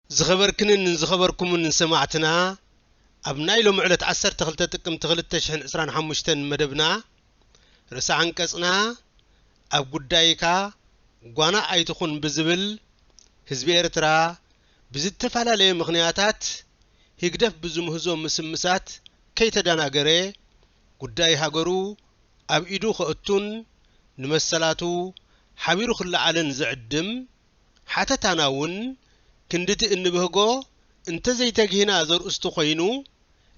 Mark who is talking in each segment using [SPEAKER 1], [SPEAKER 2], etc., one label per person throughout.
[SPEAKER 1] زخبركم سمعتنا أبناء لهم علة 10 تقم تغلت شحن 25 مدبنا رأس عنكسنا أب قدايكا قوانا أيتخون بزبل حزب إرترا بزتفالا لي مغنياتات هيقدف بزمهزو مسمسات كي تدانا قري قداي هاقرو أب إيدو خأتون نمسلاتو حبيرو خلا علن زعدم حتى تناون كندت إنبهجو انت زي تجهنا زر استخينو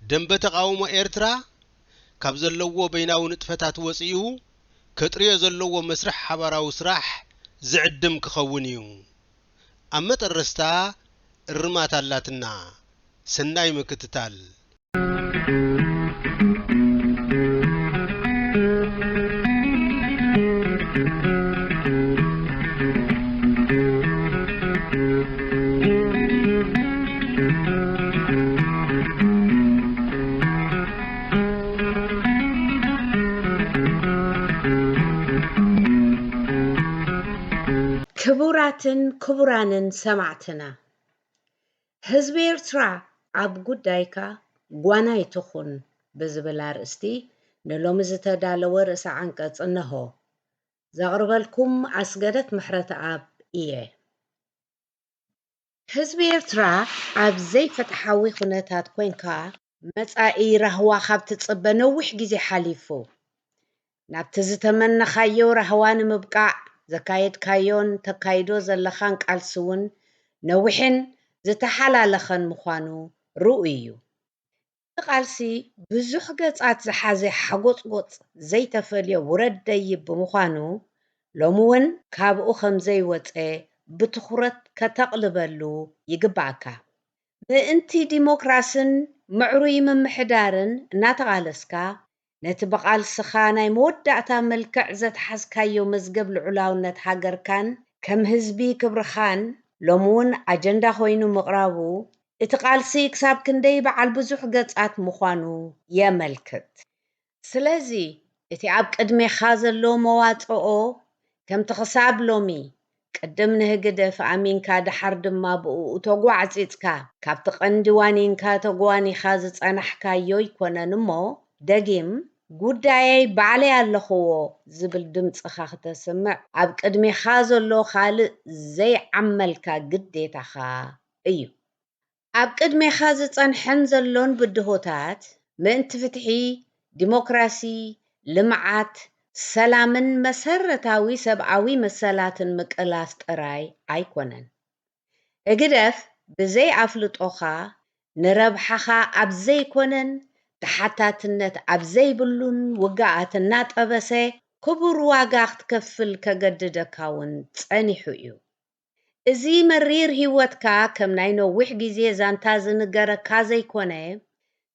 [SPEAKER 1] دنبت قوم إرترا كابزلوا بيناو نتفتات وسيو كتري زلوا مسرح حبراو سراح زعدم كخونيو أما الرستا الرمات اللاتنا سناي مكتتال
[SPEAKER 2] كبرانن سمعتنا حزب إرترا أب قدايكا قوانا يتخون بزبلار استي نلوم زتدالو رأس عنكت انهو زغربلكم عسقدت محرة أب إيه حزب إرترا أب زي فتحاوي خناتات كوينكا متأي رهوا خابت تصبى نوح جزي حليفو نابتزتمنى خايو رهوان مبقع زكايد كايون تكايدو زلخان قالسون نوحن زتحلالخن مخانو رؤيو قالسي بزح قصات زحازي حقوط زي تفليو وردي بمخانو لومون كابو خمزي وطئ بتخرت كتقلبلو يقبعكا بانتي ديموكراسن معروي من محدارن ناتغالسكا نتبقال سخاناي مودعتا ملكع زتحزكايو مزقب العلاونة هاجركان كم هزبي كبرخان لومون أجندا خوينو مقرابو اتقالسي كساب كندي بعال بزوح قطعات مخانو يا ملكت سلازي اتي عب قدمي خازلو مواطعو كم تخساب لومي قدم نهجدف أمينكا دحر دما بقو وتوقع عزيزكا كاب تقندوانينكا توقواني خازت أنحكا يويكونا نمو دقيم قداي بعلي اللخو زبل دمت أخاخت سمع عب قدمي خازلو خالق زي عملكا قديتخا ايو عب قدمي خازت أنحنزلون بدهوتات من تفتحي ديمقراسي لمعات سلامن مسرتاوي سبعاوي مسلاتن مقلاس طراي أيكونن اقدف بزي أفلطوخا نربحخا أبزي كونن تحتاتنت أبزي بلون وقعتنات أبسي كبر واقاخت كفل كقددكاون تانيحو إيو إزي مرير هيوتكا كم ناينو وحجيزي زانتازن قركا زي كونه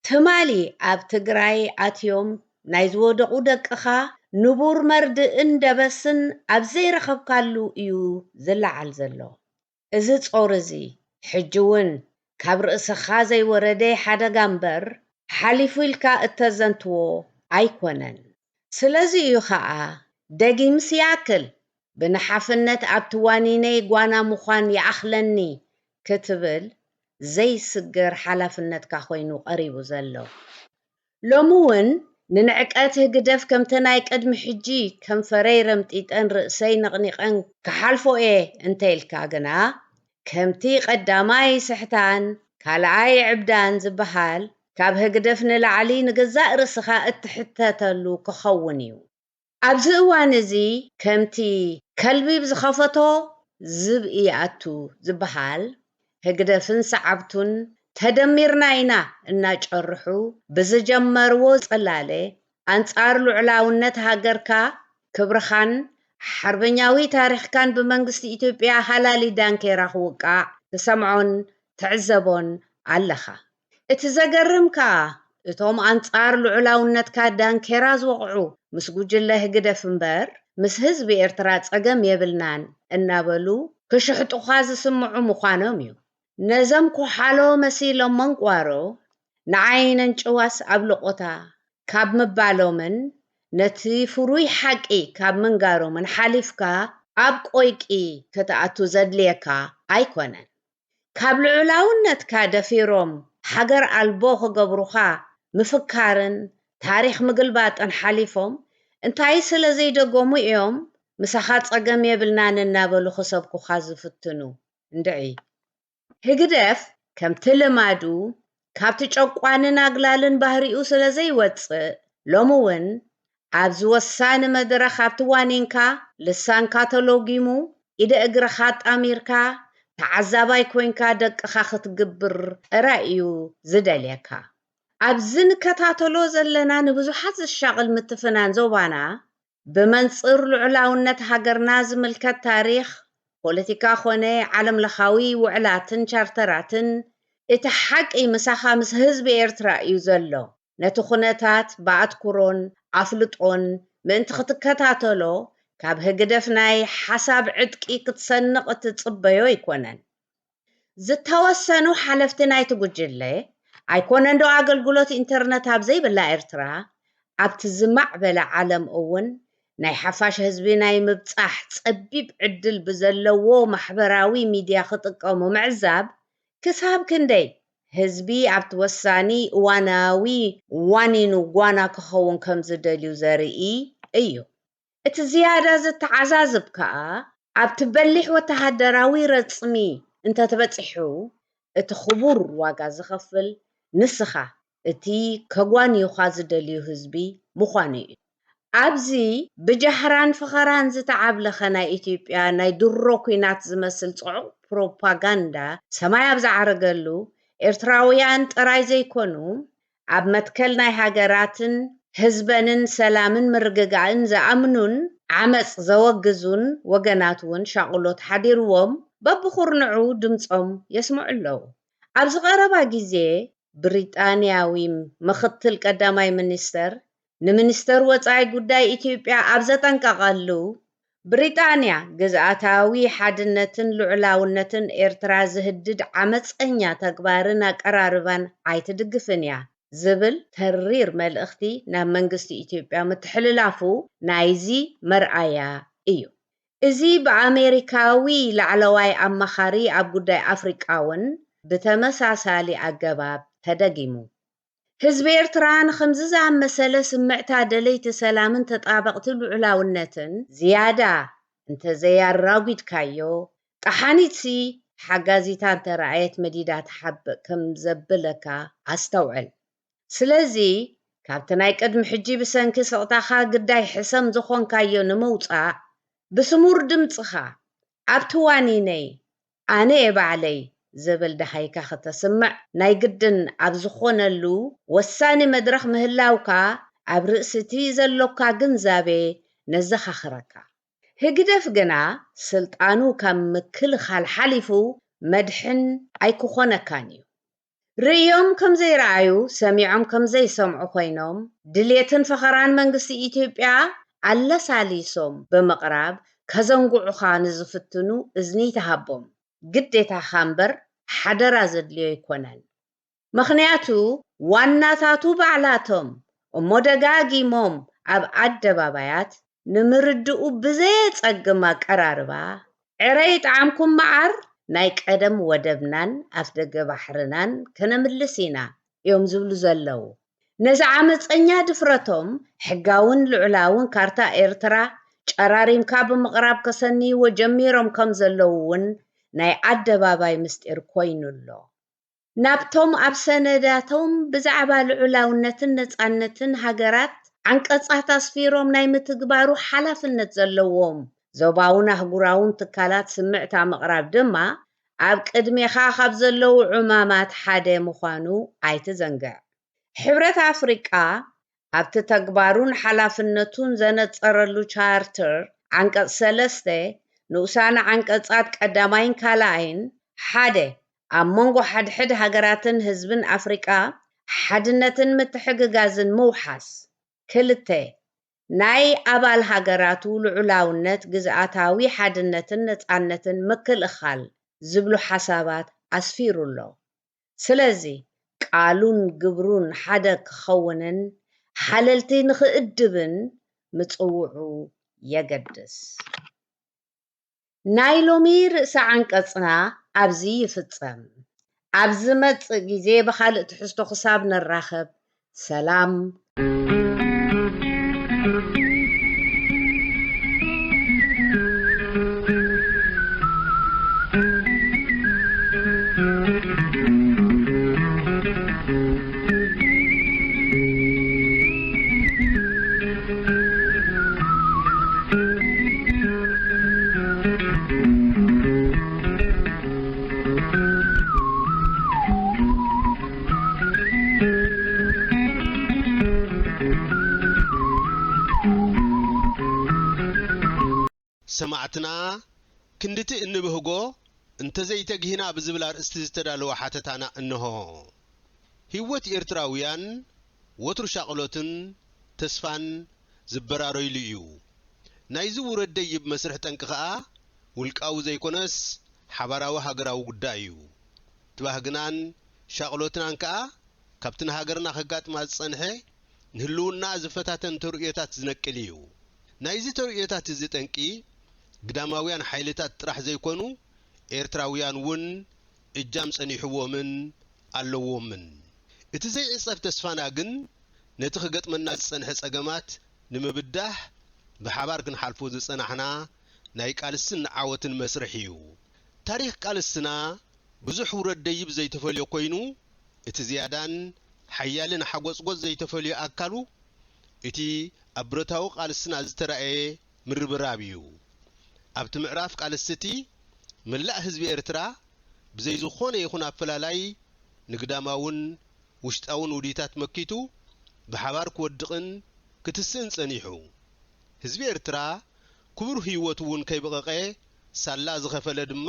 [SPEAKER 2] تمالي أب تقراي أتيوم نايزو دقو دقخا نبور مرد اندبسن أبزي رخب كالو إيو زلعال زلو إزي تصورزي حجوون كابر إسخا زي وردي حدا غامبر حاليفو إلكا اتزنتو أيكونن سلازي إيو خاا دقيم سياكل بنحافنت أبتوانيني قوانا مخان يأخلني كتبل زي سجر حلفنت كاخوينو قريبو زلو لومون ننعقاته قدف كم تنايك أدم حجي كم فريرم تيتن رأسي نغنيقن كحالفو إيه انتيلكا قنا كم تي قداماي سحتان كالعاي عبدان زبحال كابه قدفن العلي نقزاء رسخا اتحتاتلو كخونيو أبزقوان زي كمتي كلبي بزخفتو زبئي أتو زبحال هقدفن سعبتن تدميرناينا الناج الرحو بزجمرو صلالي أنصار لعلاونت هاجركا كبرخان حربنياوي تاريخ كان بمنغست إثيوبيا حلالي دانكي راخوكا تسمعون تعزبون علخا اتزقرمكا اتوم أنصار لعلاونت كا دانكي زوقعو مس ጉጅለ ህግደፍ እምበር ምስ ህዝቢ ኤርትራ ፀገም የብልናን እናበሉ ክሽሕጡኻ ዝስምዑ ምዃኖም እዩ ነዘም ኩሓሎ መሲሎም መንቋሮ ንዓይነን ጭዋስ ኣብ ልቆታ ካብ ምባሎምን ነቲ ፍሩይ ሓቂ ካብ ምንጋሮምን ሓሊፍካ ኣብ ቆይቂ ክትኣቱ ዘድልየካ ኣይኮነን ካብ ልዑላውነትካ ደፊሮም ሃገር ኣልቦ ክገብሩኻ ምፍካርን ታሪክ ምግልባጥን ሓሊፎም እንታይ ስለ ዘይደገሙ እዮም ምሳኻ ፀገም የብልናን እናበሉ ክሰብኩኻ ዝፍትኑ እንድዒ ህግደፍ ከምቲ ልማዱ ካብቲ ጨቋንን ኣግላልን ባህሪኡ ስለ ዘይወፅእ ሎሚ እውን ኣብዚ ወሳኒ መድረኽ ኣብቲ ዋኒንካ ልሳንካ ተሎጊሙ ኢደ እግርኻ ጣሚርካ ተዓዛባይ ኮይንካ ደቅኻ ክትግብር ጥራይ እዩ ዝደልየካ ኣብዚ ንከታተሎ ዘለና ንብዙሓት ዝሻቕል ምትፍናን ዞባና ብመንፅር ልዑላውነት ሃገርና ዝምልከት ታሪክ ፖለቲካ ኮነ ዓለም ለኻዊ ውዕላትን ቻርተራትን እቲ ሓቂ ምሳኻ ምስ ህዝቢ ኤርትራ እዩ ዘሎ ነቲ ኩነታት ብኣትኩሮን ኣፍልጦን ምእንቲ ክትከታተሎ ካብ ህግደፍ ናይ ሓሳብ ዕጥቂ ክትሰንቕ እትፅበዮ ኣይኮነን ዝተወሰኑ ሓለፍቲ ናይቲ ጉጅለ ኣይኮነን ዶ ኣገልግሎት ኢንተርነት ኣብ ዘይብላ ኤርትራ ኣብቲ ዝማዕበለ ዓለም እውን ናይ ሓፋሽ ህዝቢ ናይ ምብፃሕ ፀቢብ ዕድል ብዘለዎ ማሕበራዊ ሚድያ ክጥቀሙ ምዕዛብ ክሳብ ክንደይ ህዝቢ ኣብቲ ወሳኒ እዋናዊ ዋኒኑ ጓና ክኸውን ከም ዝደልዩ ዘርኢ እዩ እቲ ዝያዳ ዝተዓዛዝብ ከዓ ኣብቲ በሊሕ ወተሃደራዊ ረፅሚ እንተተበፂሑ እቲ ክቡር ዋጋ ዝኸፍል ንስኻ እቲ ከጓንዩኻ ዝደልዩ ህዝቢ ምዃኑ እዩ ኣብዚ ብጃህራን ፍኸራን ዝተዓብለኸ ናይ ኢትዮጵያ ናይ ድሮ ኩናት ዝመስል ፅዑቕ ፕሮፓጋንዳ ሰማይ ኣብ ዝዓረገሉ ኤርትራውያን ጥራይ ዘይኮኑ ኣብ መትከል ናይ ሃገራትን ህዝበንን ሰላምን ምርግጋእን ዝኣምኑን ዓመፅ ዘወግዙን ወገናት እውን ሻቕሎት ሓዲርዎም በብኹርንዑ ድምፆም የስምዑ ኣለዉ ኣብዚ ቀረባ ግዜ ብሪጣንያዊ ምክትል ቀዳማይ ሚኒስተር ንሚኒስተር ወፃኢ ጉዳይ ኢትዮጵያ ኣብ ዘጠንቀቐሉ ብሪጣንያ ግዝኣታዊ ሓድነትን ልዑላውነትን ኤርትራ ዝህድድ ዓመፀኛ ተግባርን ኣቀራርባን ኣይትድግፍን እያ ዝብል ተሪር መልእኽቲ ናብ መንግስቲ ኢትዮጵያ ምትሕልላፉ ናይዚ መርኣያ እዩ እዚ ብኣሜሪካዊ ላዕለዋይ ኣማኻሪ ኣብ ጉዳይ ኣፍሪቃ እውን ብተመሳሳሊ ኣገባብ ተደጊሙ ህዝቢ ኤርትራ ንከምዚ ዝኣመሰለ ስምዕታ ደለይቲ ሰላምን ተጣበቕቲ ልዑላውነትን ዝያዳ እንተዘያራጉድካዮ ጠሓኒትሲ ሓጋዚታ እንተረኣየት መዲዳ ትሓብእ ከም ዘብለካ ኣስተውዕል ስለዚ ካብቲ ናይ ቅድሚ ሕጂ ብሰንኪ ስቕታኻ ግዳይ ሕሰም ዝኾንካዮ ንምውፃእ ብስሙር ድምፅኻ ኣብቲ ዋኒነይ ኣነ የባዕለይ ዝብል ዳሃይካ ከተስምዕ ናይ ግድን ኣብ ዝኾነሉ ወሳኒ መድረኽ ምህላውካ ኣብ ርእስቲ ዘሎካ ግንዛቤ ነዘኻኽረካ ህግደፍ ግና ስልጣኑ ካብ ምክልኻል ሓሊፉ መድሕን ኣይክኾነካን እዩ ርእዮም ከም ዘይረኣዩ ሰሚዖም ከም ዘይሰምዑ ኮይኖም ድሌትን ፈኸራን መንግስቲ ኢትዮጵያ ኣለሳሊሶም ብምቕራብ ከዘንጉዑኻ ንዝፍትኑ እዝኒ ተሃቦም ግዴታኻ እምበር ሓደራ ዘድልዮ ይኮነን ምክንያቱ ዋናታቱ ባዕላቶም እሞ ደጋጊሞም ኣብ ኣደባባያት ንምርድኡ ብዘየፀግም ኣቀራርባ ዕረይ ጣዕምኩም መዓር ናይ ቀደም ወደብናን ኣፍደገ ባሕርናን ከነምልስ ኢና እዮም ዝብሉ ዘለዉ ነዚ ዓመፀኛ ድፍረቶም ሕጋውን ልዑላውን ካርታ ኤርትራ ጨራሪምካ ብምቕራብ ከሰንይዎ ጀሚሮም ከም ዘለዉ እውን ናይ ኣደባባይ ምስጢር ኮይኑሎ ናብቶም ኣብ ሰነዳቶም ብዛዕባ ልዑላውነትን ነፃነትን ሃገራት ዓንቀጻት ኣስፊሮም ናይ ምትግባሩ ሓላፍነት ዘለዎም ዞባውን ኣህጉራውን ትካላት ስምዕታ ምቕራብ ድማ ኣብ ቅድሜኻ ካብ ዘለዉ ዕማማት ሓደ ምዃኑ ኣይትዘንግዕ ሕብረት ኣፍሪቃ ኣብቲ ተግባሩን ሓላፍነቱን ዘነፀረሉ ቻርተር ዓንቀጽ 3 ንኡሳነ ዓንቀጻት ቀዳማይን ካልኣይን ሓደ ኣብ መንጎ ሓድሕድ ሃገራትን ህዝብን ኣፍሪቃ ሓድነትን ምትሕግጋዝን ምውሓስ 2 ናይ ኣባል ሃገራቱ ልዑላውነት ግዝኣታዊ ሓድነትን ነፃነትን ምክልኻል ዝብሉ ሓሳባት ኣስፊሩሎ ስለዚ ቃሉን ግብሩን ሓደ ክኸውንን ሓለልቲ ንኽእድብን ምፅውዑ የገድስ ናይ ሎሚ ርእሰ ዓንቀጽና ኣብዚ ይፍጸም። ኣብዚ መጽእ ግዜ ብኻልእ ትሕዝቶ ክሳብ ንራኸብ ሰላም
[SPEAKER 1] ሰማዕትና ክንድቲ እንብህጎ እንተዘይተግሂና ብዝብል አርእስቲ ዝተዳለወ ሓተታና እንሆ። ህይወት ኤርትራውያን ወትሩ ሻቅሎትን ተስፋን ዝበራረይሉ እዩ። ናይዚ ውረድ ደይብ መስርሕ ጠንቂ ከዓ ውልቃዊ ዘይኮነስ ሓባራዊ ሃገራዊ ጉዳይ እዩ። ትባህግናን ሻቅሎትናን ከዓ ካብቲ ሃገርና ከጋጥማ ዝጸንሐ ንህልውና ዝፈታተን ተርእዮታት ዝነቅል እዩ። ናይዚ ተርእዮታት እዚ ጠንቂ ግዳማውያን ሓይልታት ጥራሕ ዘይኮኑ ኤርትራውያን እውን እጃም ጸኒሕዎምን ኣለዎምን። እቲ ዘይዕጸፍ ተስፋና ግን ነቲ ክገጥመና ዝጸንሐ ጸገማት ንምብዳህ ብሓባር ክንሓልፎ ዝጸናሕና ናይ ቃልስን ዓወትን መስርሕ እዩ። ታሪኽ ቃልስና ብዙሕ ውረድ ደይብ ዘይተፈልዮ ኮይኑ እቲ ዝያዳን ሓያልን ሓጎጽጎጽ ዘይተፈልዮ ኣካሉ እቲ ኣብ ብረታዊ ቃልስና ዝተረኣየ ምርብራብ እዩ። ኣብቲ ምዕራፍ ቃልስቲ መላእ ህዝቢ ኤርትራ ብዘይ ዝኾነ ይኹን ኣፈላላይ ንግዳማውን ውሽጣውን ውዲታት መኪቱ ብሓባር ክወድቕን ክትስእን ጸኒሑ። ህዝቢ ኤርትራ ክቡር ህይወቱ እውን ከይበቐቐ ሳላ ዝኸፈለ ድማ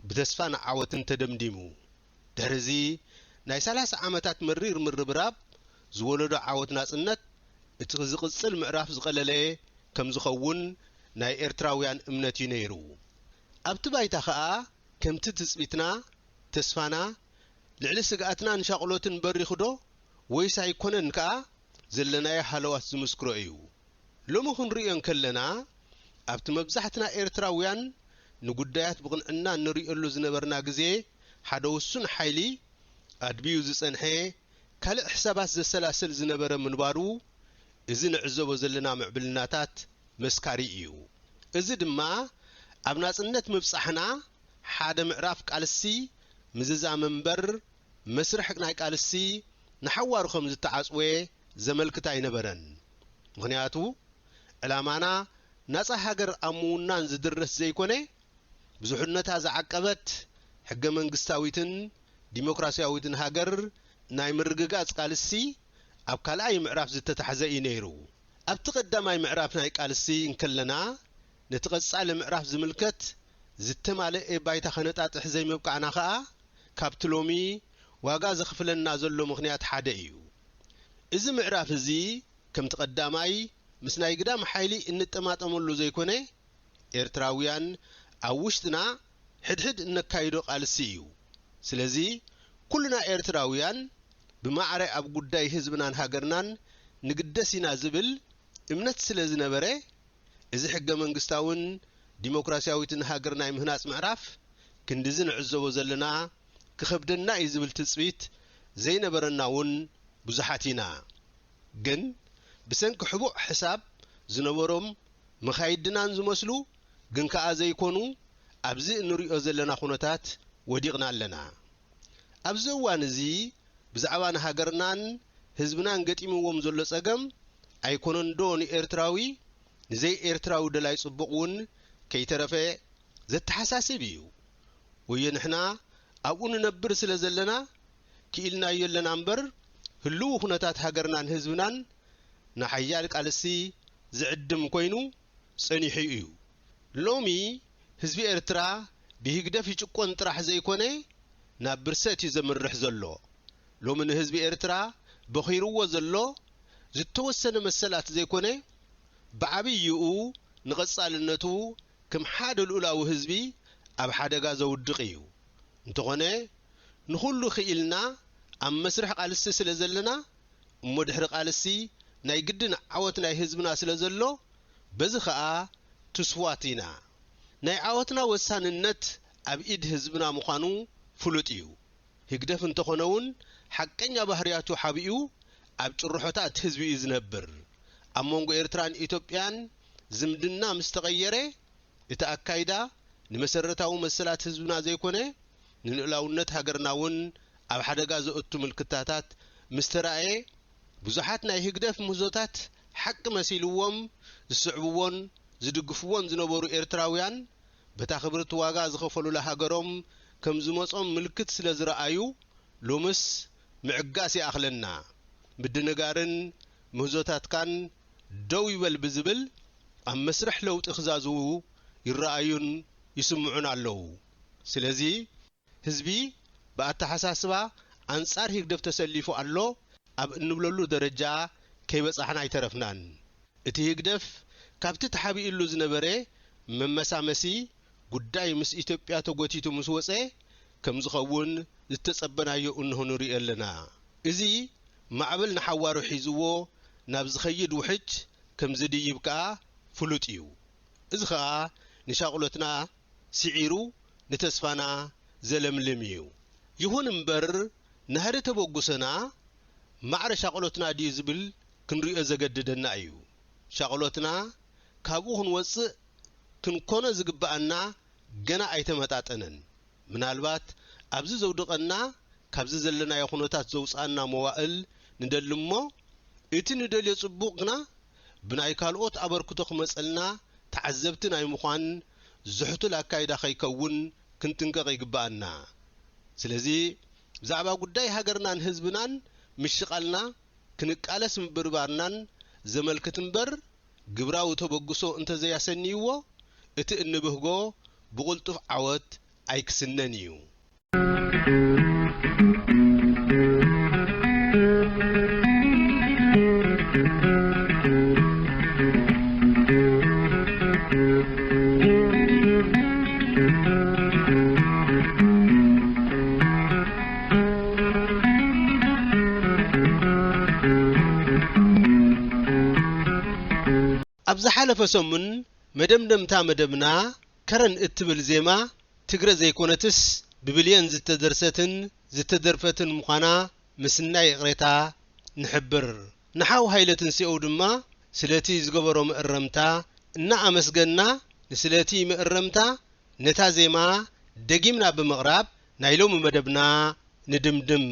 [SPEAKER 1] ብተስፋን ዓወትን ተደምዲሙ። ድሕሪዚ ናይ 30 ዓመታት መሪር ምርብራብ ዝወለዶ ዓወት ናጽነት እቲ ዝቕጽል ምዕራፍ ዝቐለለ ከም ዝኸውን ናይ ኤርትራውያን እምነት እዩ ነይሩ። ኣብቲ ባይታ ከዓ ከምቲ ትጽቢትና ተስፋና ልዕሊ ስግኣትና ንሻቅሎትን በሪኽዶ ወይስ ኣይኮነን ከዓ ዘለናዮ ሃለዋት ዝምስክሮ እዩ። ሎሚ ክንሪኦን ከለና ኣብቲ መብዛሕትና ኤርትራውያን ንጉዳያት ብቕንዕና እንሪኦሉ ዝነበርና ግዜ ሓደ ውሱን ሓይሊ ኣድቢዩ ዝጸንሐ ካልእ ሕሳባት ዘሰላስል ዝነበረ ምንባሩ እዚ ንዕዘቦ ዘለና ምዕብልናታት መስካሪ እዩ። እዚ ድማ ኣብ ናጽነት ምብጻሕና ሓደ ምዕራፍ ቃልሲ ምዝዛ መንበር መስርሕ ናይ ቃልሲ ንሓዋሩ ከም ዝተዓጽወ ዘመልክት ኣይነበረን። ምክንያቱ ዕላማና ናጻ ሃገር ኣምውናን ዝድረስ ዘይኮነ ብዙሕነታ ዝዓቀበት ሕገ መንግስታዊትን ዲሞክራሲያዊትን ሃገር ናይ ምርግጋጽ ቃልሲ ኣብ ካልኣይ ምዕራፍ ዝተታሕዘ እዩ ነይሩ። ኣብቲ ቀዳማይ ምዕራፍ ናይ ቃልሲ እንከለና ነቲ ቐጻሊ ምዕራፍ ዝምልከት ዝተማልአ ባይታ ኸነጣጥሕ ዘይምብቃዕና ከዓ ካብቲ ሎሚ ዋጋ ዘኽፍለና ዘሎ ምኽንያት ሓደ እዩ። እዚ ምዕራፍ እዚ ከምቲ ቀዳማይ ምስ ናይ ግዳም ሓይሊ እንጠማጠመሉ ዘይኮነ ኤርትራውያን ኣብ ውሽጥና ሕድሕድ እነካይዶ ቃልሲ እዩ። ስለዚ ኩልና ኤርትራውያን ብማዕረ ኣብ ጉዳይ ህዝብናን ሃገርናን ንግደስ ኢና ዝብል እምነት ስለ ዝነበረ እዚ ሕገ መንግስታውን ዲሞክራሲያዊትን ሃገር ናይ ምህናጽ ምዕራፍ ክንዲዚ ንዕዘቦ ዘለና ክኸብደና እዩ ዝብል ትጽቢት ዘይነበረና እውን ብዙሓት ኢና። ግን ብሰንኪ ሕቡዕ ሕሳብ ዝነበሮም መኻይድናን ዝመስሉ ግን ከዓ ዘይኮኑ ኣብዚ እንሪኦ ዘለና ኩነታት ወዲቕና ኣለና። ኣብዚ እዋን እዚ ብዛዕባ ንሃገርናን ህዝብናን ገጢምዎም ዘሎ ጸገም ኣይኮነን ዶ ንኤርትራዊ ንዘይ ኤርትራዊ ደላይ ጽቡቕ እውን ከይተረፈ ዘተሓሳስብ እዩ። ወየ ንሕና ኣብኡ ንነብር ስለ ዘለና ክኢልናዮ ኣለና እምበር ህልው ኩነታት ሃገርናን ህዝብናን ንሓያል ቃልሲ ዝዕድም ኮይኑ ጸኒሑ እዩ። ሎሚ ህዝቢ ኤርትራ ብህግደፍ ይጭቆን ጥራሕ ዘይኮነ ናብ ብርሰት እዩ ዘምርሕ ዘሎ። ሎሚ ንህዝቢ ኤርትራ በኺርዎ ዘሎ ዝተወሰነ መሰላት ዘይኮነ ብዓብይኡ ንቐጻልነቱ ከም ሓደ ልኡላዊ ህዝቢ ኣብ ሓደጋ ዘውድቕ እዩ። እንተኾነ ንኹሉ ክኢልና ኣብ መስርሕ ቃልሲ ስለ ዘለና እሞ ድሕሪ ቃልሲ ናይ ግድን ዓወት ናይ ህዝብና ስለ ዘሎ በዚ ከዓ ትስዋት ኢና። ናይ ዓወትና ወሳንነት ኣብ ኢድ ህዝብና ምዃኑ ፍሉጥ እዩ ህግደፍ እንተኾነውን ሓቀኛ ባህርያቱ ሓቢኡ ኣብ ጭርሖታት ህዝቢ እዩ ዝነብር ኣብ መንጎ ኤርትራን ኢትዮጵያን ዝምድና ምስ ተቐየረ እቲ ኣካይዳ ንመሰረታዊ መሰላት ህዝብና ዘይኮነ ንልኡላውነት ሃገርና እውን ኣብ ሓደጋ ዘእቱ ምልክታታት ምስ ተራእየ ብዙሓት ናይ ህግደፍ ምህዞታት ሓቂ መሲልዎም ዝስዕብዎን ዝድግፍዎን ዝነበሩ ኤርትራውያን በታ ክብርቲ ዋጋ ዝኸፈሉላ ሃገሮም ከም ዝመጾም ምልክት ስለ ዝረኣዩ ሎምስ ምዕጋስ ይኣኽለና ምድንጋርን ምህዞታትካን ደው ይበል ብዝብል ኣብ መስርሕ ለውጢ ክዛዝው ይረኣዩን ይስምዑን ኣለዉ ስለዚ ህዝቢ ብኣተሓሳስባ ኣንጻር ህግደፍ ተሰሊፉ ኣሎ ኣብ እንብለሉ ደረጃ ከይበጻሕና ኣይተረፍናን እቲ ህግደፍ ካብቲ ተሓቢኡሉ ዝነበረ መመሳመሲ ጉዳይ ምስ ኢትዮጵያ ተጎቲቱ ምስ ወፀ ከም ዝኸውን ዝተጸበናዮ እንሆኑ ርኢ ኣለና እዚ ማዕበል ንሓዋሩ ሒዝዎ ናብ ዝኸይድ ውሕጅ ከም ዝድይብ ከዓ ፍሉጥ እዩ እዚ ከዓ ንሻቕሎትና ሲዒሩ ንተስፋና ዘለምልም እዩ ይኹን እምበር ናህሪ ተበጉሰና ማዕረ ሻቕሎትና ድዩ ዝብል ክንሪኦ ዘገድደና እዩ ሻቕሎትና ካብኡ ክንወፅእ ክንኮነ ዝግባአና ገና ኣይተመጣጠነን ምናልባት ኣብዚ ዘውድቐና ካብዚ ዘለናዮ ኩነታት ዘውፃና መዋእል ንደልሞ እቲ ንደልዮ ጽቡቕና ብናይ ካልኦት ኣበርክቶ ክመፀልና ተዓዘብቲ ናይ ምዃን ዝሕቱል ኣካይዳ ከይከውን ክንጥንቀቕ ይግባአና ስለዚ ብዛዕባ ጉዳይ ሃገርናን ህዝብናን ምሽቃልና ክንቃለስ ምብርባርናን ዘመልክት እምበር ግብራዊ ተበግሶ እንተዘያሰኒይዎ እቲ እንብህጎ ብቁልጡፍ ዓወት ኣይክስነን እዩ ኣብዛ ሓለፈ ሰሙን መደምደምታ መደብና ከረን እትብል ዜማ ትግረ ዘይኮነትስ ብብልየን ዝተደርሰትን ዝተደርፈትን ምዃና ምስናይ ቅሬታ ንሕብር ንሓው ሃይለትን ሲኦ ድማ ስለቲ ዝገበሮ ምእረምታ እና ኣመስገና ንስለቲ ምእረምታ ነታ ዜማ ደጊምና ብምቕራብ ናይሎም መደብና ንድምድም